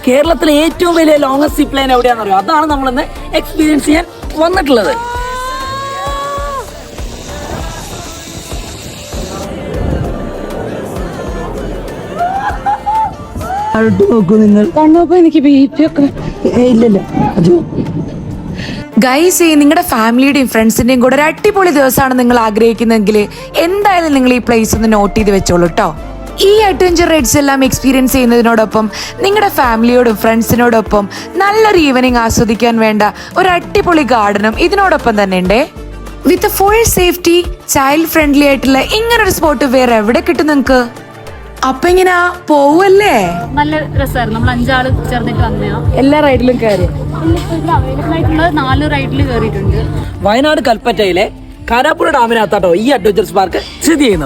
കേരളത്തിലെ ഏറ്റവും വലിയ ലോങ്ങസ്റ്റ് സിപ്പ് ലൈൻ എവിടെയാണെന്ന് അറിയോ? അതാണ് നമ്മളിന്ന് എക്സ്പീരിയൻസ് ചെയ്യാൻ വന്നിട്ടുള്ളത്. നോക്കൂ നിങ്ങൾ, കണ്ണോപ്പോ എനിക്ക് BP ഒക്കെ ഇല്ലല്ല. ഗൈസ്, നിങ്ങളുടെ ഫാമിലിയുടെയും ഫ്രണ്ട്സിന്റെയും കൂടെ ഒരു അടിപൊളി ദിവസമാണ് നിങ്ങൾ ആഗ്രഹിക്കുന്നതെങ്കിൽ എന്തായാലും നിങ്ങൾ ഈ പ്ലേസ് ഒന്ന് നോട്ട് ചെയ്ത് വെച്ചോളൂ കേട്ടോ. ഈ അഡ്വഞ്ചർ റൈഡ്സ് എല്ലാം എക്സ്പീരിയൻസ് ചെയ്യുന്നതിനോടൊപ്പം നിങ്ങളുടെ ഫാമിലിയോടും ഫ്രണ്ട്സിനോടൊപ്പം നല്ലൊരു ഈവനിങ് ആസ്വദിക്കാൻ വേണ്ട ഒരു അടിപൊളി ഗാർഡനും ഇതിനോടൊപ്പം തന്നെ ഉണ്ടേ. With full safety, child friendly ആയിട്ടുള്ള ഇങ്ങനൊരു സ്പോട്ട് വേറെ എവിടെ കിട്ടും നിങ്ങക്ക്? അപ്പൊ ഇങ്ങനെ പോവല്ലേ? നല്ല രസമായിരുന്നു. നമ്മൾ 5 ആള് ചേർന്നിട്ട് വന്നയാ. എല്ലാ റൈഡിലും കയറി അവൈലബിൾ ആയിട്ടുള്ള 4 റൈഡിൽ കയറിയിട്ടുണ്ട്. വയനാട് കൽപ്പറ്റയിലെ കാരാപ്പുഴ ഡാമിനകത്താട്ടോ ഈ അഡ്വഞ്ചർ പാർക്ക് സ്ഥിതി ചെയ്യുന്നത്.